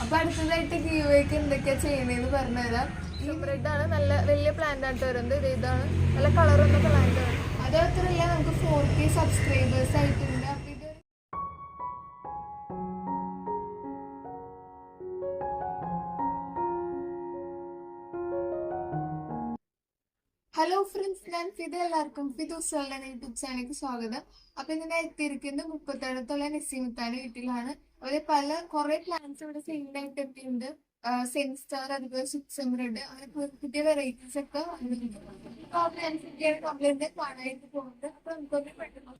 അപ്പൊ അടുത്തതായിട്ട് ഗീവേക്ക് എന്തൊക്കെയാ ചെയ്യണേന്ന് പറഞ്ഞുതരാം. ഈ ബ്രെഡാണ്, നല്ല വലിയ പ്ലാന്റ് ആയിട്ട് വരുന്നത്. ഇതാണ് നല്ല കളറൊക്കെ പ്ലാന്റ് ആണ്. അത് മാത്രമല്ല, നമുക്ക് 4K സബ്സ്ക്രൈബേഴ്സ് ആയിട്ടുണ്ട്. അപ്പൊ ഇത് ഹലോ ഫ്രണ്ട്സ്, ഞാൻ ഫിദ. എല്ലാവർക്കും ഫിദൂസുകളുടെ യൂട്യൂബ് ചാനലിലേക്ക് സ്വാഗതം. അപ്പൊ ഇന്ന് എത്തിയിരിക്കുന്നത് മുപ്പത്തേഴത്തുള്ള നസീമത്താന്റെ വീട്ടിലാണ്. അവര് കുറെ പ്ലാന്റ്സ് ഇവിടെ സെയിലായിട്ട് എത്തിയിട്ടുണ്ട്. സെൻസ്റ്റാർ, അതുപോലെ സുക്സംബ്രഡ്, അങ്ങനെ പുതിയ വെറൈറ്റീസ് ഒക്കെ വന്നിട്ടുണ്ട്. അപ്പൊ ആ പ്ലാന്റ്സ് ഒക്കെയാണ് നമ്മളിന്ന് കാണാനായിട്ട് പോകുന്നത്. അപ്പൊ നമുക്കൊന്ന് പെട്ടെന്ന്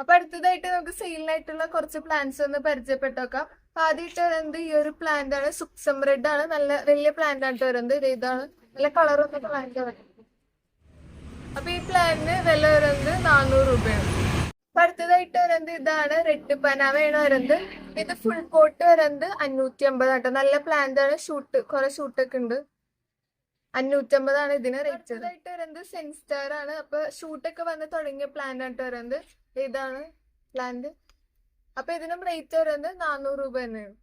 അപ്പൊ അടുത്തതായിട്ട് നമുക്ക് സെയിലിനായിട്ടുള്ള കുറച്ച് പ്ലാന്റ്സ് ഒന്ന് പരിചയപ്പെട്ടോക്കാം. ആദ്യമായിട്ട് വരുന്നത് ഈ ഒരു പ്ലാന്റ് ആണ്. സുക്സംബ്രഡ് ആണ്, നല്ല വലിയ പ്ലാന്റ് ആയിട്ട് വരുന്നത്. ഇതാണ് നല്ല കളറൊക്കെ പ്ലാന്റ് വരുന്നത്. അപ്പൊ ഈ പ്ലാന്റിന് വില വരുന്നത് 400 രൂപയാണ്. അപ്പൊ അടുത്തതായിട്ട് വരുന്നത് ഇതാണ്, റെഡ് പനാമയാണ് വരുന്നത്. ഇത് ഫുൾ കോട്ട് വരുന്നത് 550 ആട്ടോ. നല്ല പ്ലാന്റ് ആണ്, കുറെ ഷൂട്ടൊക്കെ ഉണ്ട്. 550 ഇതിന് റേറ്റ്. ആയിട്ട് വരുന്നത് സെൻസ്റ്റാർ ആണ്. അപ്പൊ ഷൂട്ടൊക്കെ വന്ന് തുടങ്ങിയ പ്ലാന്റ് ആയിട്ട് വരുന്നത്. ഇതാണ് പ്ലാന്റ്. അപ്പൊ ഇതിനും റേറ്റ് വരുന്നത് 400 രൂപ തന്നെയാണ്.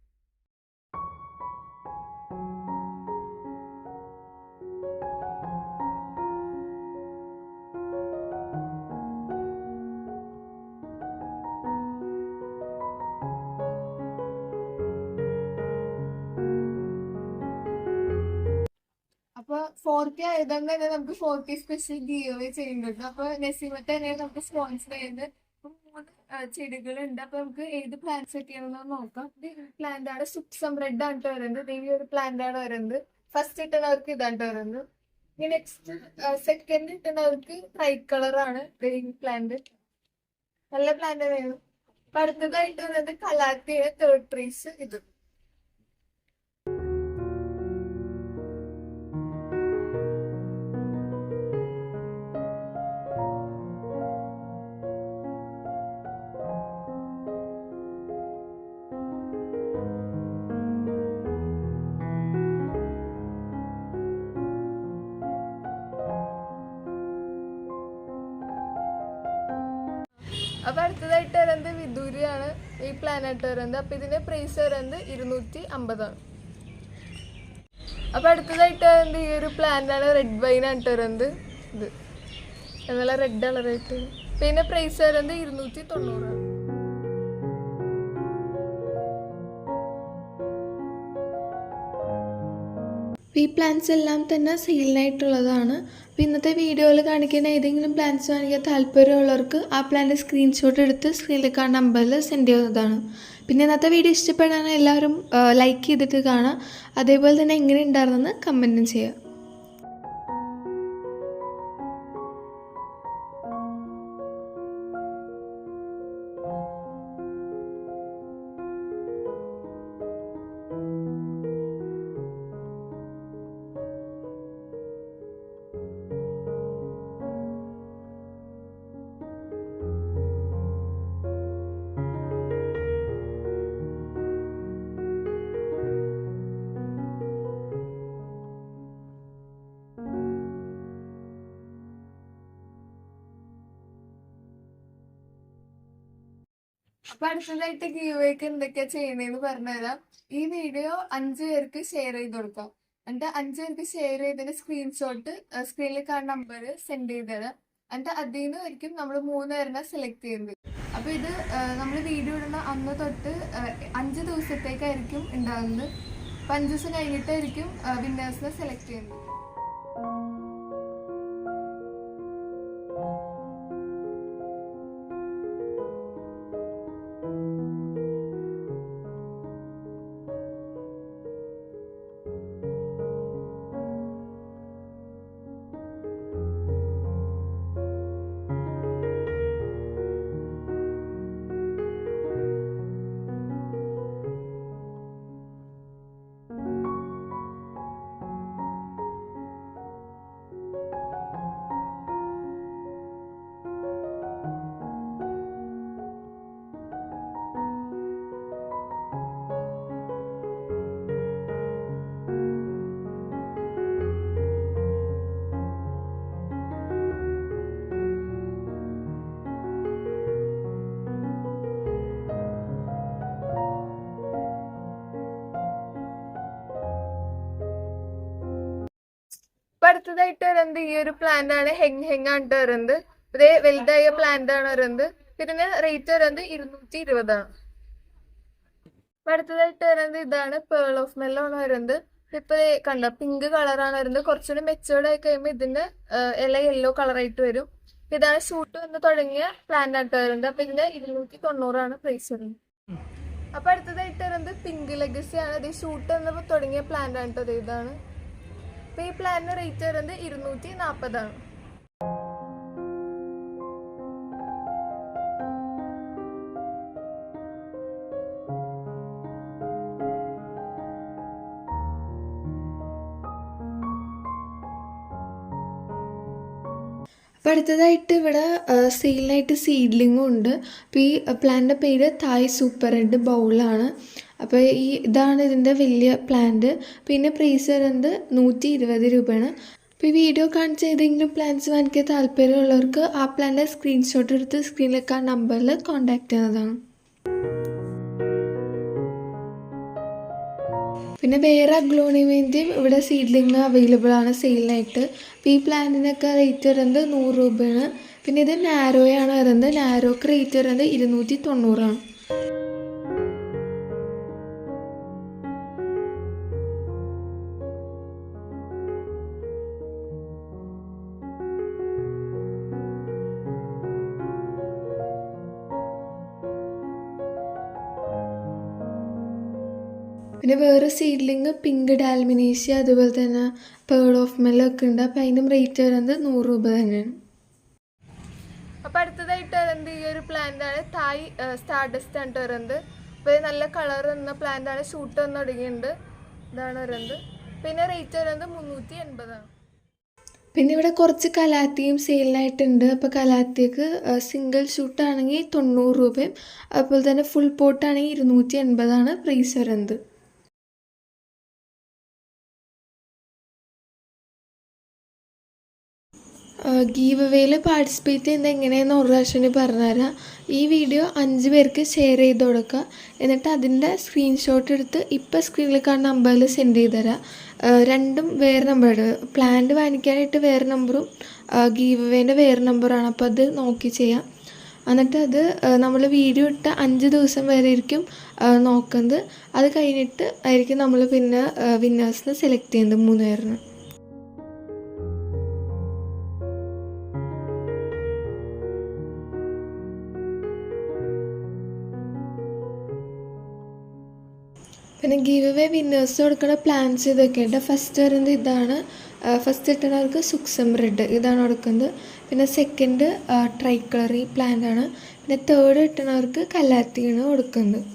അപ്പൊ 4K ആയതുകൊണ്ട് തന്നെ നമുക്ക് 4K സ്പെഷ്യൽ ഗീവ് ചെയ്യുന്നുണ്ട്. അപ്പൊ നസീമത്ത് തന്നെയാണ് നമുക്ക് സ്പോൺസർ ചെയ്യുന്നത്. അപ്പൊ 3 ചെടികളുണ്ട്. അപ്പൊ നമുക്ക് ഏത് പ്ലാന്റ്സ് ഒക്കെയാണെന്ന് നോക്കാം. ഇത് പ്ലാന്റ് ആണ്, സുക്സംബ്രഡ് ആണ് വരുന്നത്. ഈ ഒരു പ്ലാന്റ് ആണ് വരുന്നത്. ഫസ്റ്റ് ഇട്ടുന്നവർക്ക് ഇതാണ് വരുന്നത്. ഇനി നെക്സ്റ്റ് സെക്കൻഡ് ഇട്ടുന്നവർക്ക് ട്രൈ കളർ ആണ് ഈ പ്ലാന്റ്. നല്ല പ്ലാന്റ് വേണം. അപ്പൊ അടുത്തതായിട്ട് വരുന്നത് കലാത്തിയുടെ തേർഡ് ട്രീസ്. ഇത് അപ്പൊ അടുത്തതായിട്ട് വരുന്നത് വിദൂരിയാണ്, ഈ പ്ലാനായിട്ട് വരുന്നത്. അപ്പൊ ഇതിന്റെ പ്രൈസ് വരുന്നത് 250 ആണ്. അപ്പൊ അടുത്തതായിട്ട് വരുന്നത് ഈ ഒരു പ്ലാന്റ് ആണ്, റെഡ് വൈൻ ആയിട്ട് വരുന്നത്. ഇത് നല്ല റെഡ് കളറായിട്ട്. പിന്നെ പ്രൈസ് വരുന്നത് 290 ആണ്. ഈ പ്ലാന്റ്സ് എല്ലാം തന്നെ സെയിലിനായിട്ടുള്ളതാണ്. അപ്പോൾ ഇന്നത്തെ വീഡിയോയിൽ കാണിക്കുന്ന ഏതെങ്കിലും പ്ലാന്റ്സ് വാങ്ങിക്കാൻ താല്പര്യമുള്ളവർക്ക് ആ പ്ലാന്റ് സ്ക്രീൻഷോട്ട് എടുത്ത് സ്ക്രീനിൽ കാണുന്ന നമ്പറിൽ സെൻഡ് ചെയ്യുന്നതാണ്. പിന്നെ ഇന്നത്തെ വീഡിയോ ഇഷ്ടപ്പെടാൻ എല്ലാവരും ലൈക്ക് ചെയ്തിട്ട് കാണാം. അതേപോലെ തന്നെ എങ്ങനെ ഉണ്ടായിരുന്നെന്ന് കമൻറ്റും ചെയ്യുക. അപ്പൊ അടുത്തതായിട്ട് ഗീവേക്ക് എന്തൊക്കെയാ ചെയ്യണേന്ന് പറഞ്ഞുതരാം. ഈ വീഡിയോ 5 പേർക്ക് ഷെയർ ചെയ്ത് കൊടുക്കാം. എന്നിട്ട് 5 പേർക്ക് ഷെയർ ചെയ്തതിന്റെ സ്ക്രീൻഷോട്ട് സ്ക്രീനിൽ കാണുന്ന നമ്പർ സെൻഡ് ചെയ്ത് തരാം. എന്നിട്ട് അതിൽ നിന്ന് ആയിരിക്കും നമ്മൾ 3 പേരെ സെലക്ട് ചെയ്യുന്നത്. അപ്പൊ ഇത് നമ്മൾ വീഡിയോ ഇടുന്ന അന്ന് തൊട്ട് 5 ദിവസത്തേക്കായിരിക്കും ഉണ്ടാകുന്നത്. അപ്പൊ 5 ദിവസം കഴിഞ്ഞിട്ടായിരിക്കും വിന്നേഴ്സിനെ സെലക്ട് ചെയ്യുന്നത്. അടുത്തതായിട്ട് വരുന്നത് ഈ ഒരു പ്ലാന്റ് ആണ് ഹെങ് ആയിട്ട് വരുന്നത്. ഇതേ വലുതായ പ്ലാന്റ് ആണ് വരുന്നത്. ഇതിന് റേറ്റ് വരുന്നത് 220 ആണ്. അടുത്തതായിട്ട് വരുന്നത് ഇതാണ് പേൾ ഓഫ് മെല്ലോ ആണ് വരുന്നത്. ഇപ്പൊ കണ്ടോ പിങ്ക് കളറാണ് വരുന്നത്. കുറച്ചുകൂടി മെച്ചൂർഡ് ആയി കഴിയുമ്പോൾ ഇതിന്റെ ഇല യെല്ലോ കളറായിട്ട് വരും. ഇതാണ് ഷൂട്ട് വന്ന് തുടങ്ങിയ പ്ലാന്റ് ആയിട്ട് വരുന്നത്. അപ്പൊ ഇതിന്റെ 290 ആണ് പ്രൈസ് വരുന്നത്. അപ്പൊ അടുത്തതായിട്ട് വരുന്നത് പിങ്ക് ലെഗസി ആണ്. ഇത് ഷൂട്ട് വന്ന് തുടങ്ങിയ പ്ലാന്റ് ആണ്. ഇതാണ് അപ്പൊ ഈ പ്ലാന്റിന് റേറ്റ് വരുന്നത് 240 ആണ്. അപ്പോൾ അടുത്തതായിട്ട് ഇവിടെ സെയിലായിട്ട് സീഡ്ലിങ്ങും ഉണ്ട്. അപ്പോൾ ഈ പ്ലാന്റിൻ്റെ പേര് തായ് സൂപ്പർ റെഡ് ബൗളാണ്. അപ്പോൾ ഇതാണ് ഇതിൻ്റെ വലിയ പ്ലാന്റ്. പിന്നെ പ്രൈസ് വരുന്നത് 120 രൂപയാണ്. അപ്പോൾ ഈ വീഡിയോ കാണിച്ച ഏതെങ്കിലും പ്ലാന്റ്സ് വാങ്ങിക്കാൻ താല്പര്യമുള്ളവർക്ക് ആ പ്ലാന്റിൻ്റെ സ്ക്രീൻഷോട്ട് എടുത്ത് സ്ക്രീനിലേക്ക് ആ നമ്പറിൽ കോൺടാക്റ്റ് ചെയ്യുന്നതാണ്. പിന്നെ വേറെ അഗ്ലോണിമേൻ്റെയും ഇവിടെ സീഡ്ലിങ് അവൈലബിൾ ആണ് സെയിലിനായിട്ട്. അപ്പോൾ ഈ പ്ലാന്റിനൊക്കെ റേറ്റ് വരുന്നത് 100 രൂപയാണ്. പിന്നെ ഇത് നാരോയാണ് വരുന്നത്. നാരോക്ക് റേറ്റ് വരുന്നത് 290 ആണ്. പിന്നെ വേറെ സീഡ്ലിങ് പിങ്ക് ഡാൽമിനേഷ്യ അതുപോലെ തന്നെ പേൾ ഓഫ് മെല്ലോ ഒക്കെ ഉണ്ട്. അപ്പോൾ അതിനും റേറ്റ് വരുന്നത് 100 രൂപ തന്നെയാണ്. അപ്പൊ അടുത്തതായിട്ട് വരുന്നത് ഈ ഒരു പ്ലാന്റ് ആണ് തായ് സ്റ്റാർഡസ്റ്റ് ആണ് വരുന്നത്. അപ്പൊ ഇത് നല്ല കളർ വന്ന പ്ലാന്റ് ആണ്. ഷൂട്ട് വന്ന് തുടങ്ങിയിട്ടുണ്ട്. ഇതാണ് വരുന്നത്. പിന്നെ റേറ്റ് വരുന്നത് 380 ആണ്. പിന്നെ ഇവിടെ കുറച്ച് കലാത്തിയും സെയിലിനായിട്ടുണ്ട്. അപ്പോൾ കലാത്തിക്ക് സിംഗിൾ ഷൂട്ടാണെങ്കിൽ 90 രൂപയും അതുപോലെ തന്നെ ഫുൾ പോട്ടാണെങ്കിൽ 280 ആണ് പ്രൈസ് വരുന്നത്. ഗീവ് അവേയിൽ പാർട്ടിസിപ്പേറ്റ് ചെയ്യുന്നത് എങ്ങനെയെന്ന് ഒരു പ്രാവശ്യം പറഞ്ഞുതരാം. ഈ വീഡിയോ 5 പേർക്ക് ഷെയർ ചെയ്ത് കൊടുക്കുക. എന്നിട്ട് അതിൻ്റെ സ്ക്രീൻഷോട്ട് എടുത്ത് ഇപ്പോൾ സ്ക്രീനിൽ കാണുന്ന നമ്പറിൽ സെൻഡ് ചെയ്ത് തരാം. രണ്ടും വേറെ നമ്പറാണ്. പ്ലാന്റ് വാങ്ങിക്കാനായിട്ട് വേറെ നമ്പറും ഗീവ് അവേൻ്റെ വേറെ നമ്പറാണ്. അപ്പോൾ അത് നോക്കി ചെയ്യാം. എന്നിട്ട് അത് നമ്മൾ വീഡിയോ ഇട്ട 5 ദിവസം വരെ ആയിരിക്കും നോക്കുന്നത്. അത് കഴിഞ്ഞിട്ട് ആയിരിക്കും നമ്മൾ പിന്നെ വിന്നേഴ്സിനെ സെലക്ട് ചെയ്യുന്നത് 3 പേരിന്. പിന്നെ ഗീവ് അവേ വിന്നേഴ്സ് കൊടുക്കുന്ന പ്ലാൻസ് ഇതൊക്കെ ഉണ്ട്. ഫസ്റ്റ് വരുന്നത് ഇതാണ്. ഫസ്റ്റ് ഇട്ടവർക്ക് സുക്സം റെഡ് ഇതാണ് കൊടുക്കുന്നത്. പിന്നെ സെക്കൻഡ് ട്രൈക്കളറി പ്ലാന്റ് ആണ്. പിന്നെ തേർഡ് ഇട്ടവർക്ക് കലാത്തിയാണ് കൊടുക്കുന്നത്.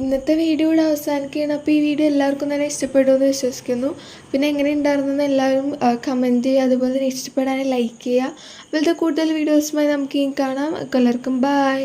ഇന്നത്തെ വീഡിയോ ഇവിടെ അവസാനിക്കുകയാണ്. അപ്പോൾ ഈ വീഡിയോ എല്ലാവർക്കും തന്നെ ഇഷ്ടപ്പെടുമെന്ന് വിശ്വസിക്കുന്നു. പിന്നെ എങ്ങനെ ഉണ്ടായിരുന്നെന്ന് എല്ലാവരും കമൻറ്റ് ചെയ്യുക. അതുപോലെ തന്നെ ഇഷ്ടപ്പെടാൻ ലൈക്ക് ചെയ്യുക. അതുപോലത്തെ കൂടുതൽ വീഡിയോസുമായി നമുക്ക് ഇനി കാണാം. എല്ലാവർക്കും ബൈ.